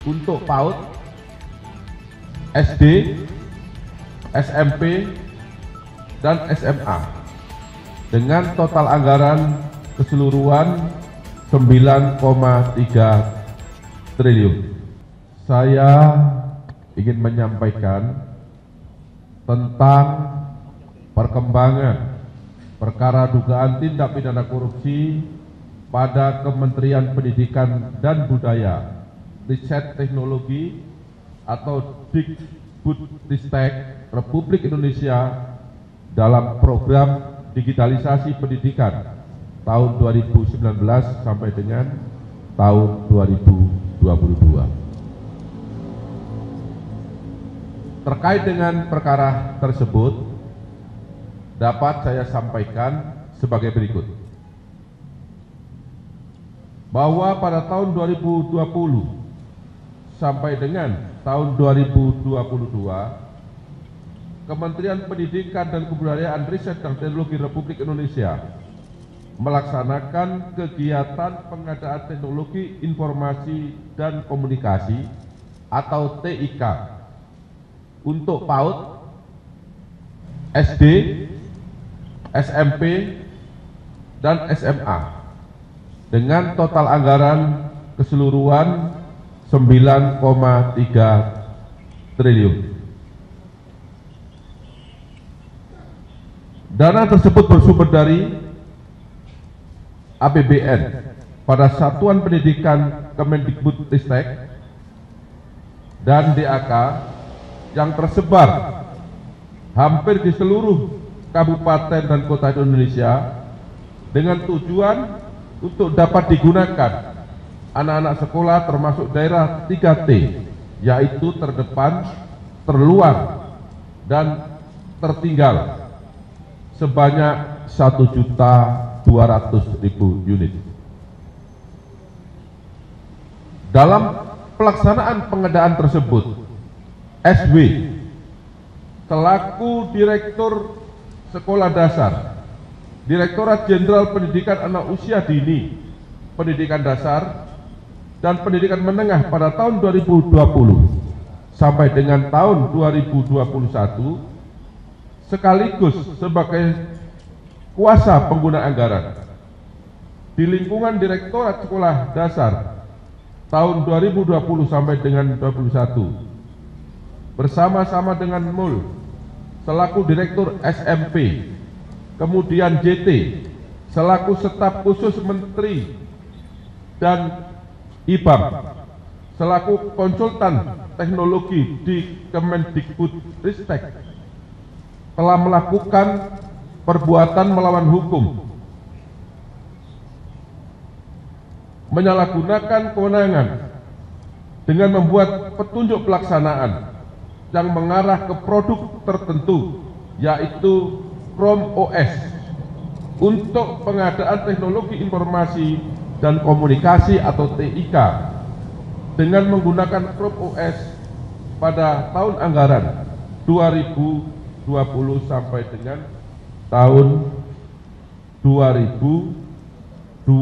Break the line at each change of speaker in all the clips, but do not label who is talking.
untuk PAUD, SD, SMP, dan SMA dengan total anggaran keseluruhan 9,3 triliun. Saya ingin menyampaikan tentang perkembangan perkara dugaan tindak pidana korupsi pada Kementerian Pendidikan dan Budaya, Riset Teknologi atau Dikbudristek Republik Indonesia dalam program digitalisasi pendidikan tahun 2019 sampai dengan tahun 2022. Terkait dengan perkara tersebut, dapat saya sampaikan sebagai berikut. Bahwa pada tahun 2020 sampai dengan tahun 2022, Kementerian Pendidikan dan Kebudayaan, Riset dan Teknologi Republik Indonesia melaksanakan kegiatan pengadaan teknologi informasi dan komunikasi atau TIK untuk PAUD, SD, SMP, dan SMA dengan total anggaran keseluruhan 9,3 triliun. Dana tersebut bersumber dari APBN pada Satuan Pendidikan Kemendikbudristek dan DAK yang tersebar hampir di seluruh kabupaten dan kota Indonesia dengan tujuan untuk dapat digunakan anak-anak sekolah termasuk daerah 3T, yaitu terdepan, terluar, dan tertinggal sebanyak 1.200.000 unit. Dalam pelaksanaan pengadaan tersebut, SW selaku Direktur Sekolah Dasar, Direktorat Jenderal Pendidikan Anak Usia Dini, Pendidikan Dasar, dan Pendidikan Menengah pada tahun 2020 sampai dengan tahun 2021 sekaligus sebagai kuasa pengguna anggaran di lingkungan Direktorat Sekolah Dasar tahun 2020 sampai dengan 2021 bersama-sama dengan MUL selaku Direktur SMP, kemudian JT selaku Staf Khusus Menteri dan IBAM selaku konsultan teknologi di Kemendikbudristek telah melakukan perbuatan melawan hukum, menyalahgunakan kewenangan dengan membuat petunjuk pelaksanaan yang mengarah ke produk tertentu, yaitu Chrome OS untuk pengadaan teknologi informasi dan komunikasi atau TIK dengan menggunakan Chrome OS pada tahun anggaran 2020 sampai dengan tahun 2022,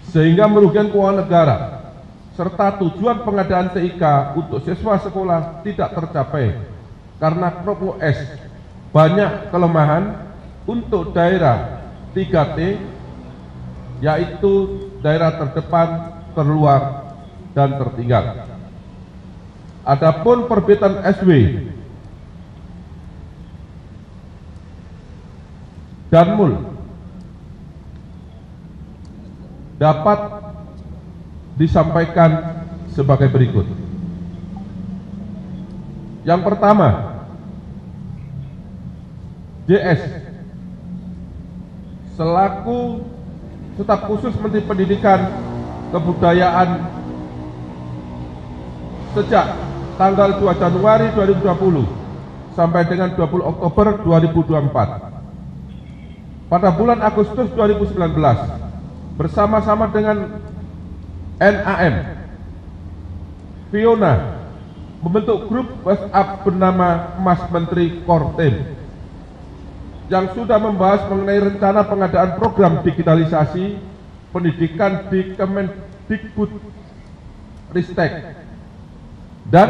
sehingga merugikan keuangan negara serta tujuan pengadaan TIK untuk siswa sekolah tidak tercapai karena Chrome OS banyak kelemahan untuk daerah 3T, yaitu daerah terdepan, terluar, dan tertinggal. Adapun perbitan SW dan MUL dapat disampaikan sebagai berikut. Yang pertama, JS selaku staf khusus Menteri Pendidikan Kebudayaan sejak tanggal 2 Januari 2020 sampai dengan 20 Oktober 2024. Pada bulan Agustus 2019 bersama-sama dengan NAM, Fiona membentuk grup WhatsApp bernama Mas Menteri Kortem yang sudah membahas mengenai rencana pengadaan program digitalisasi pendidikan di Kemendikbudristek. Dan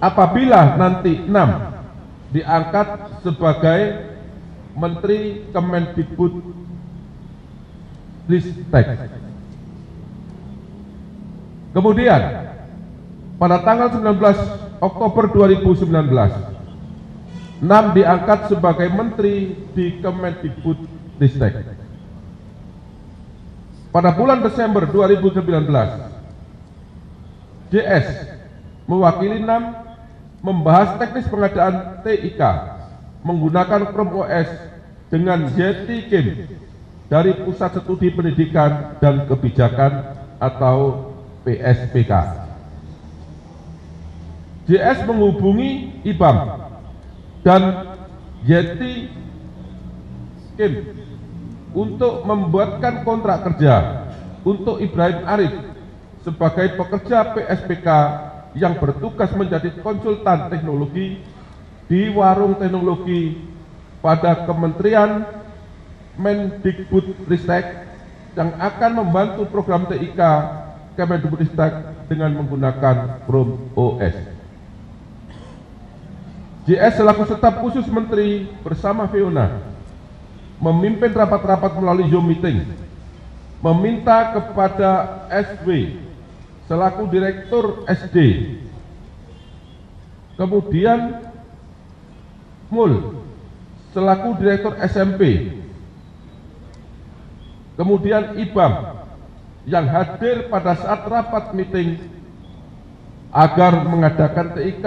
apabila nanti 6 diangkat sebagai Menteri Kemendikbudristek. Kemudian pada tanggal 19 Oktober 2019 6 diangkat sebagai Menteri di Kemendikbudristek. Pada bulan Desember 2019 JS mewakili 6 membahas teknis pengadaan TIK menggunakan Chrome OS dengan Yeti Kim dari Pusat Studi Pendidikan dan Kebijakan atau PSPK. JS menghubungi IBAM dan Yeti Kim untuk membuatkan kontrak kerja untuk Ibrahim Arif sebagai pekerja PSPK yang bertugas menjadi konsultan teknologi di warung teknologi pada Kementerian Mendikbudristek yang akan membantu program TIK Kemendikbudristek dengan menggunakan Chrome OS. JS selaku staf khusus Menteri bersama Fiona memimpin rapat-rapat melalui Zoom meeting, meminta kepada SW selaku Direktur SD, kemudian Mul selaku Direktur SMP, kemudian IBAM yang hadir pada saat rapat meeting agar mengadakan TIK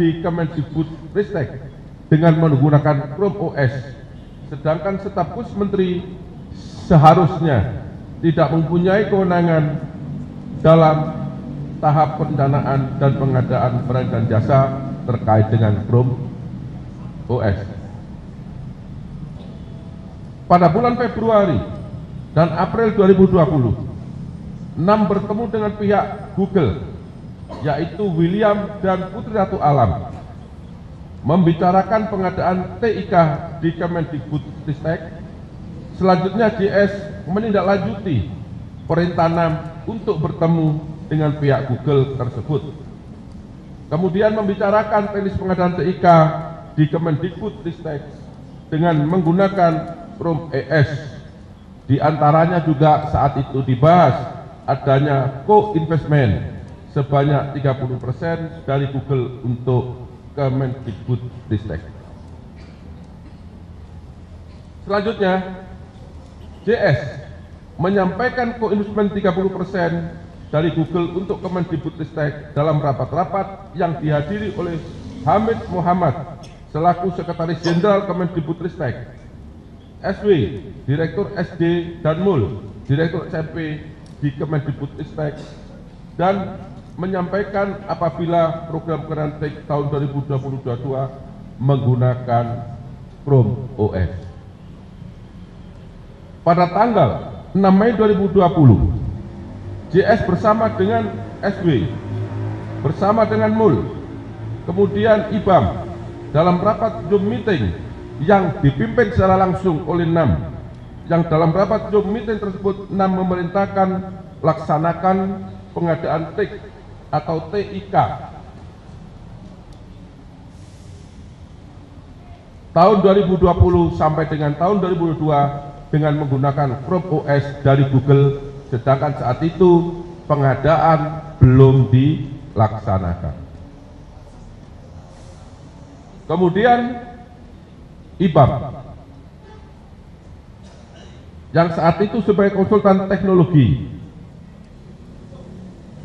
di Kemendikbudristek dengan menggunakan Chrome OS, sedangkan staf khusus Menteri seharusnya tidak mempunyai kewenangan dalam tahap perencanaan dan pengadaan barang dan jasa terkait dengan Chrome OS. Pada bulan Februari dan April 2020, 6 bertemu dengan pihak Google, yaitu William dan Putri Ratu Alam, membicarakan pengadaan TIK di Kemendikbudristek. Selanjutnya JS menindaklanjuti perintah 6 untuk bertemu dengan pihak Google tersebut. Kemudian membicarakan teknis pengadaan TIK di Kemendikbudristek dengan menggunakan Chrome OS. Di antaranya juga saat itu dibahas adanya co-investment sebanyak 30% dari Google untuk Kemendikbudristek. Selanjutnya, JS menyampaikan co-investment 30% dari Google untuk Kemendikbudristek dalam rapat-rapat yang dihadiri oleh Hamid Muhammad selaku Sekretaris Jenderal Kemendikbudristek, SW, Direktur SD, dan Mul, Direktur SMP di Kemendikbudristek, dan menyampaikan apabila program Kementek tahun 2022 menggunakan Chrome OS. Pada tanggal 6 Mei 2020, JS bersama dengan SW, bersama dengan Mul, kemudian IBAM dalam rapat Zoom meeting yang dipimpin secara langsung oleh 6, yang dalam rapat Zoom meeting tersebut 6 memerintahkan laksanakan pengadaan TIK atau TIK tahun 2020 sampai dengan tahun 2022 dengan menggunakan Chrome OS dari Google, sedangkan saat itu pengadaan belum dilaksanakan. Kemudian IBAM yang saat itu sebagai konsultan teknologi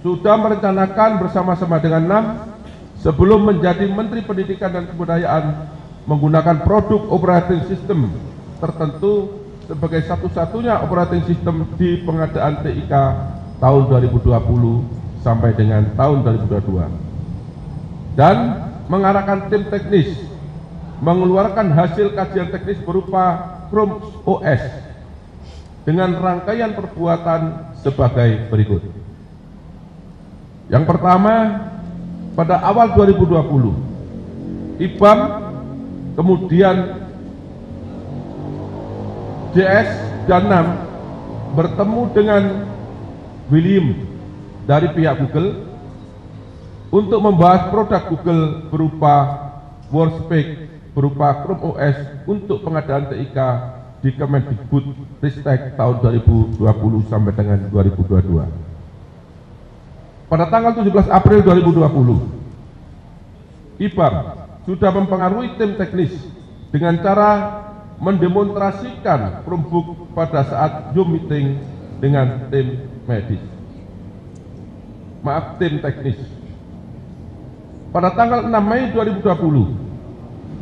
sudah merencanakan bersama-sama dengan 6 sebelum menjadi Menteri Pendidikan dan Kebudayaan menggunakan produk operating system tertentu sebagai satu-satunya operating system di pengadaan TIK tahun 2020 sampai dengan tahun 2022, dan mengarahkan tim teknis mengeluarkan hasil kajian teknis berupa Chrome OS dengan rangkaian perbuatan sebagai berikut. Yang pertama, pada awal 2020, IBAM, kemudian JS dan NAM bertemu dengan William dari pihak Google untuk membahas produk Google berupa Workspace berupa Chrome OS untuk pengadaan TIK di Kemendikbudristek tahun 2020 sampai dengan 2022. Pada tanggal 17 April 2020, IBAM sudah mempengaruhi tim teknis dengan cara mendemonstrasikan Chromebook pada saat Zoom meeting dengan tim medis. Tim teknis. Pada tanggal 6 Mei 2020,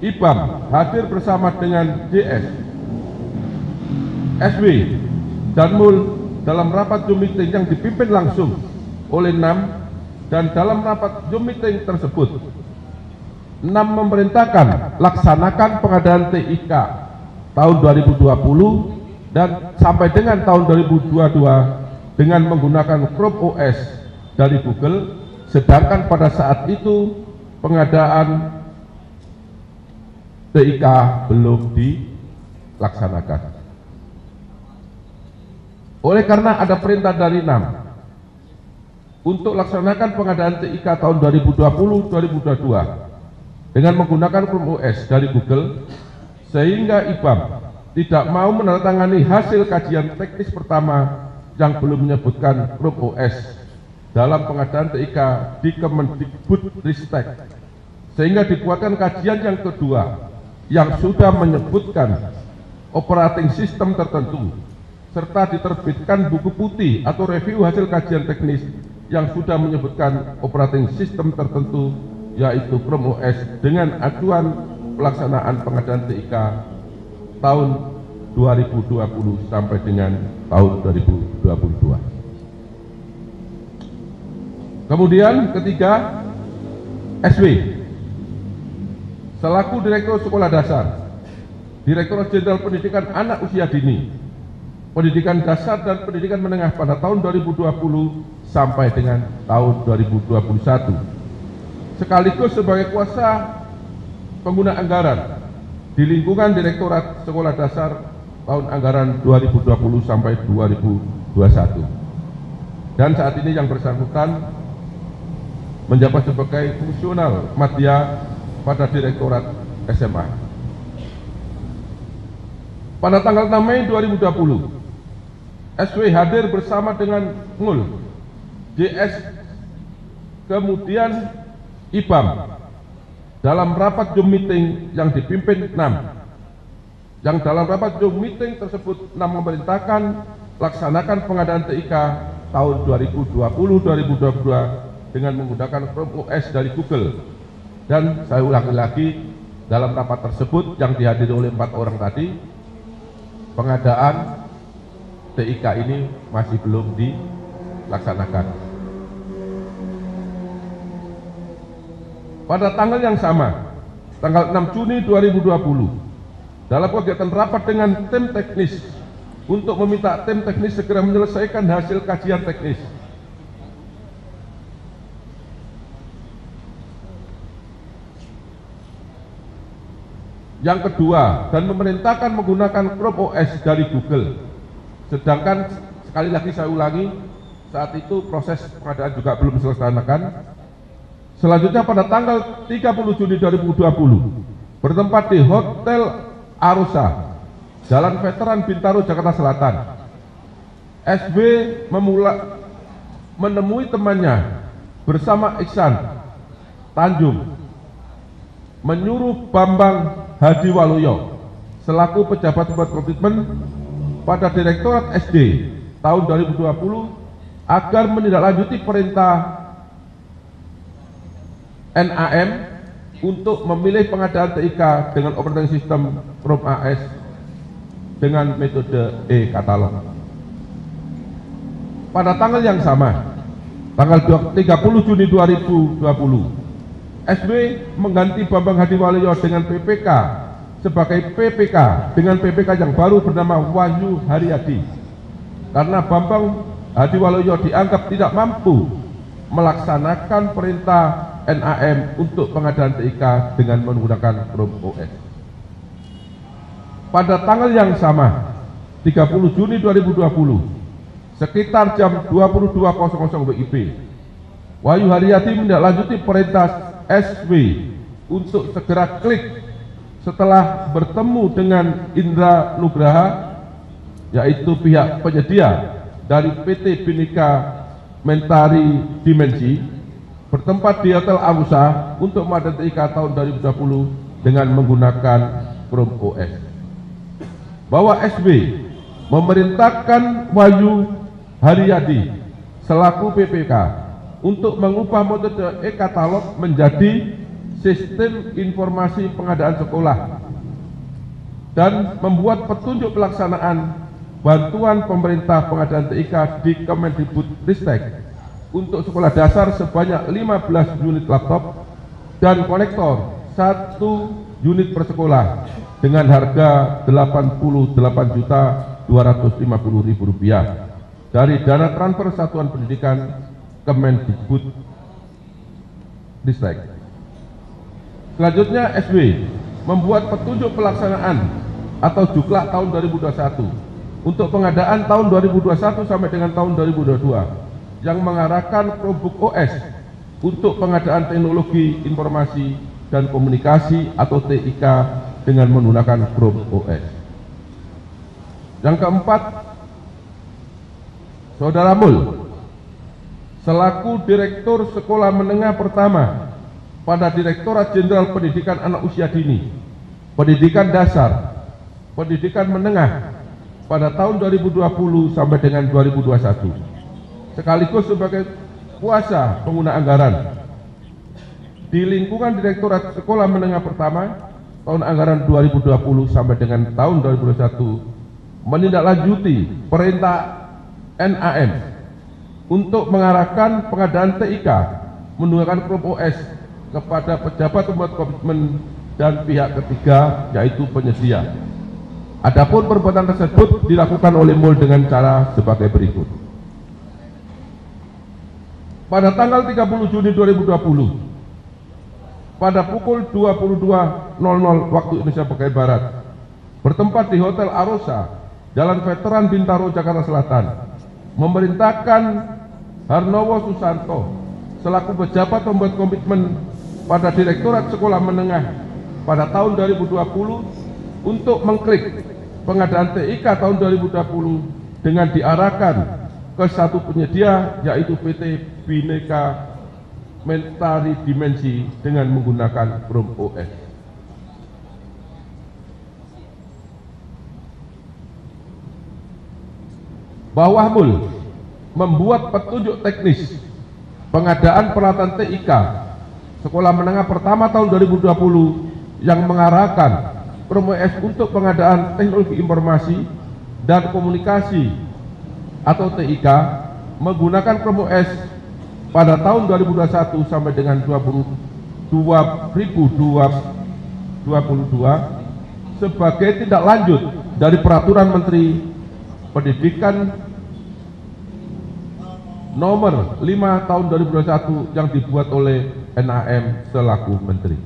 IBAM hadir bersama dengan JS, SW, dan MUL dalam rapat Zoom meeting yang dipimpin langsung oleh NAM, dan dalam rapat Zoom meeting tersebut NAM memerintahkan laksanakan pengadaan TIK tahun 2020 dan sampai dengan tahun 2022 dengan menggunakan Chrome OS dari Google, sedangkan pada saat itu pengadaan TIK belum dilaksanakan. Oleh karena ada perintah dari NAM untuk laksanakan pengadaan TIK tahun 2020-2022 dengan menggunakan Chrome OS dari Google, sehingga IBAM tidak mau menandatangani hasil kajian teknis pertama yang belum menyebutkan Chrome OS dalam pengadaan TIK di Kemendikbudristek, sehingga dibuatkan kajian yang kedua yang sudah menyebutkan operating system tertentu, serta diterbitkan buku putih atau review hasil kajian teknis yang sudah menyebutkan operating system tertentu, yaitu Chrome OS dengan acuan pelaksanaan pengadaan TIK tahun 2020 sampai dengan tahun 2022. Kemudian ketiga, SW selaku Direktur Sekolah Dasar, Direktorat Jenderal Pendidikan Anak Usia Dini, Pendidikan Dasar dan Pendidikan Menengah pada tahun 2020 sampai dengan tahun 2021, sekaligus sebagai kuasa pengguna anggaran di lingkungan Direktorat Sekolah Dasar tahun anggaran 2020 sampai 2021. Dan saat ini yang bersangkutan menjabat sebagai fungsional madya pada Direktorat SMA. Pada tanggal 6 Mei 2020, SW hadir bersama dengan MUL, JS, kemudian IBAM dalam rapat Zoom meeting yang dipimpin NAM. Yang dalam rapat Zoom meeting tersebut NAM memerintahkan laksanakan pengadaan TIK tahun 2020-2022 dengan menggunakan Chrome OS dari Google. Dan saya ulangi lagi, dalam rapat tersebut yang dihadiri oleh 4 orang tadi, pengadaan TIK ini masih belum dilaksanakan. Pada tanggal yang sama, tanggal 6 Juni 2020, dalam kegiatan rapat dengan tim teknis untuk meminta tim teknis segera menyelesaikan hasil kajian teknis, yang kedua, dan memerintahkan menggunakan Chrome OS dari Google. Sedangkan sekali lagi saya ulangi, saat itu proses pengadaan juga belum diselesaikan. Selanjutnya pada tanggal 30 Juni 2020, bertempat di Hotel Arosa, Jalan Veteran Bintaro, Jakarta Selatan, SW menemui temannya bersama Iksan Tanjung, menyuruh Bambang Hadiwaluyo selaku pejabat komitmen pada Direktorat SD tahun 2020 agar menindaklanjuti perintah NAM untuk memilih pengadaan TIK dengan operating system Chrome AS dengan metode e-katalog. Pada tanggal yang sama, tanggal 30 Juni 2020, SW mengganti Bambang Hadiwaluyo dengan PPK sebagai PPK dengan PPK yang baru bernama Wahyu Haryadi, karena Bambang Hadiwaluyo dianggap tidak mampu melaksanakan perintah NAM untuk pengadaan TIK dengan menggunakan Chrome OS. Pada tanggal yang sama, 30 Juni 2020, sekitar jam 22.00 WIB, Wahyu Haryadi menindaklanjuti perintah SW untuk segera klik setelah bertemu dengan Indra Nugraha, yaitu pihak penyedia dari PT Bhinneka Mentari Dimensi, bertempat di Hotel Arusa untuk pengadaan TIK tahun 2020 dengan menggunakan Chrome OS. Bahwa SW memerintahkan Wahyu Haryadi selaku PPK untuk mengubah metode e-katalog menjadi sistem informasi pengadaan sekolah dan membuat petunjuk pelaksanaan bantuan pemerintah pengadaan TIK di Kemendikbudristek untuk sekolah dasar sebanyak 15 unit laptop dan konektor 1 unit per sekolah dengan harga Rp88.250.000 dari dana transfer Satuan Pendidikan Kemendikbudristek. Selanjutnya, SW membuat petunjuk pelaksanaan atau juklak tahun 2021 untuk pengadaan tahun 2021 sampai dengan tahun 2022 yang mengarahkan Chromebook OS untuk pengadaan teknologi informasi dan komunikasi atau TIK dengan menggunakan Chrome OS. Yang keempat, Saudara Mul selaku Direktur Sekolah Menengah Pertama pada Direktorat Jenderal Pendidikan Anak Usia Dini, Pendidikan Dasar, Pendidikan Menengah pada tahun 2020 sampai dengan 2021, sekaligus sebagai kuasa pengguna anggaran di lingkungan Direktorat Sekolah Menengah Pertama tahun anggaran 2020 sampai dengan tahun 2021, menindaklanjuti perintah NAM untuk mengarahkan pengadaan TIK menggunakan Chrome OS kepada pejabat pembuat komitmen dan pihak ketiga, yaitu penyedia. Adapun perbuatan tersebut dilakukan oleh MUL dengan cara sebagai berikut. Pada tanggal 30 Juni 2020, pada pukul 22.00 waktu Indonesia bagian Barat, bertempat di Hotel Arosa, Jalan Veteran Bintaro, Jakarta Selatan, memerintahkan Harnowo Susanto selaku pejabat pembuat komitmen pada Direktorat Sekolah Menengah pada tahun 2020 untuk mengklik pengadaan TIK tahun 2020 dengan diarahkan ke satu penyedia, yaitu PT Bhinneka Mentari Dimensi dengan menggunakan Chrome OS. Bawah MUL membuat petunjuk teknis pengadaan peralatan TIK Sekolah Menengah Pertama tahun 2020 yang mengarahkan Chrome OS untuk pengadaan teknologi informasi dan komunikasi atau TIK menggunakan Chrome OS pada tahun 2021 sampai dengan 2022 sebagai tindak lanjut dari Peraturan Menteri Pendidikan Nomor 5 tahun 2021 yang dibuat oleh NAM selaku Menteri.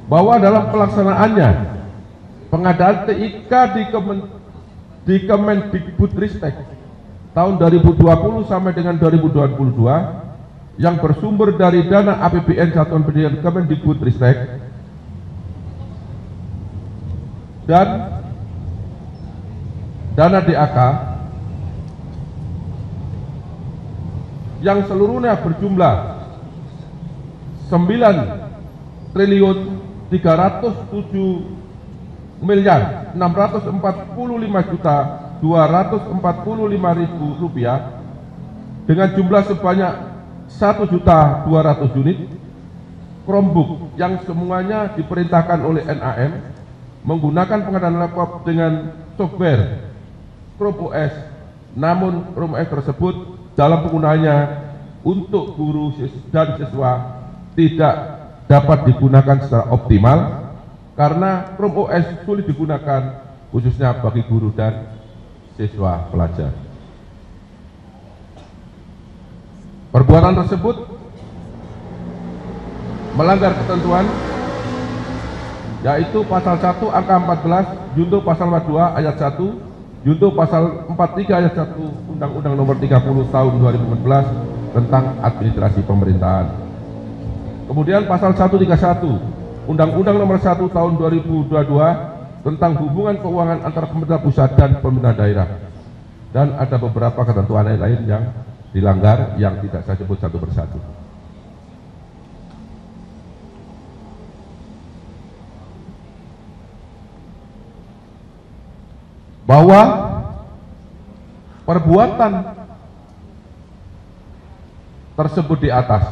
Bahwa dalam pelaksanaannya pengadaan TIK di Kemendikbudristek tahun 2020 sampai dengan 2022 yang bersumber dari dana APBN Satuan Pendidikan Kemendikbudristek dan dana DAK yang seluruhnya berjumlah 9.307.645.245.000 rupiah dengan jumlah sebanyak 1.200.000 unit, Chromebook yang semuanya diperintahkan oleh NAM menggunakan pengadaan laptop dengan software Chrome OS, namun Chrome OS tersebut dalam penggunaannya untuk guru dan siswa tidak dapat digunakan secara optimal karena Chrome OS sulit digunakan khususnya bagi guru dan siswa pelajar. Perbuatan tersebut melanggar ketentuan yaitu pasal 1 angka 14 junto pasal 42 ayat 1 junto pasal 43 ayat 1 Undang-Undang Nomor 30 Tahun 2014 tentang administrasi pemerintahan. Kemudian pasal 131 Undang-Undang Nomor 1 Tahun 2022 tentang hubungan keuangan antara pemerintah pusat dan pemerintah daerah. Dan ada beberapa ketentuan lain yang dilanggar yang tidak saya sebut satu persatu. Bahwa perbuatan tersebut di atas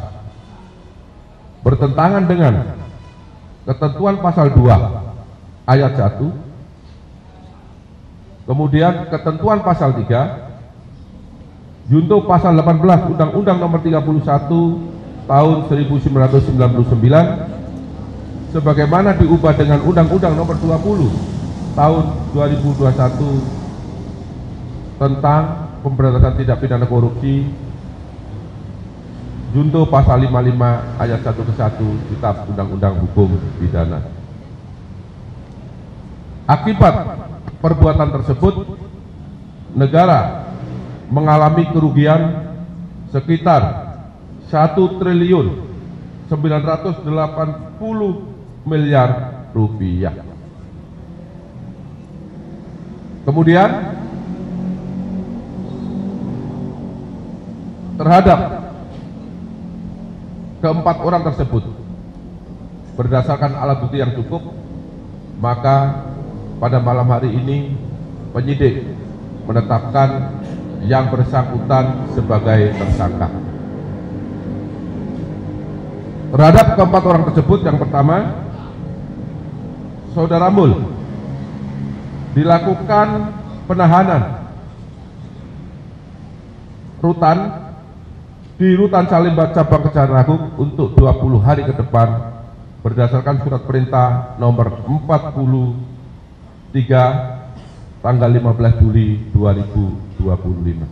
bertentangan dengan ketentuan pasal 2 ayat 1, kemudian ketentuan pasal 3 junto pasal 18 Undang-Undang Nomor 31 Tahun 1999 sebagaimana diubah dengan Undang-Undang Nomor 20 Tahun 2021 tentang pemberantasan tindak pidana korupsi junto pasal 55 ayat 1 ke 1 Kitab Undang-Undang Hukum Pidana. Akibat perbuatan tersebut, negara mengalami kerugian sekitar 1.980 miliar rupiah. Kemudian terhadap keempat orang tersebut berdasarkan alat bukti yang cukup, maka pada malam hari ini penyidik menetapkan yang bersangkutan sebagai tersangka. Terhadap keempat orang tersebut, yang pertama, Saudara Mul dilakukan penahanan rutan di Rutan Salemba Cabang Kejaksaan Agung untuk 20 hari ke depan berdasarkan surat perintah nomor 43 tanggal 15 Juli 2025.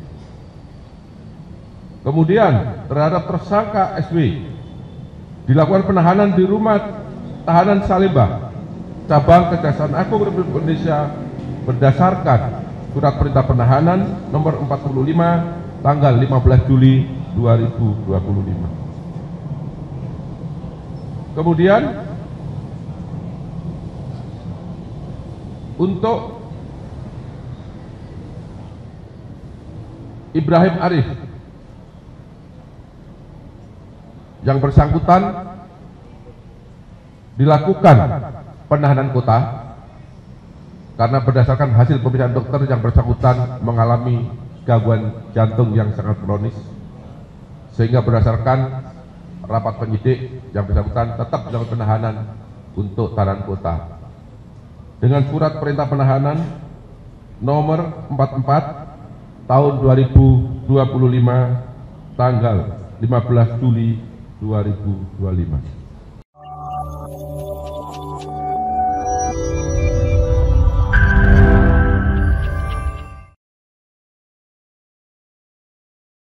Kemudian terhadap tersangka SW dilakukan penahanan di rumah tahanan Salemba Cabang Kejaksaan Agung Republik Indonesia berdasarkan surat perintah penahanan nomor 45 tanggal 15 Juli 2025. Kemudian untuk Ibrahim Arif yang bersangkutan dilakukan penahanan kota karena berdasarkan hasil pemeriksaan dokter yang bersangkutan mengalami gangguan jantung yang sangat kronis, sehingga berdasarkan rapat penyidik yang bersangkutan tetap dalam penahanan untuk tahanan kota dengan surat perintah penahanan nomor 44 tahun 2025 tanggal 15 Juli 2025.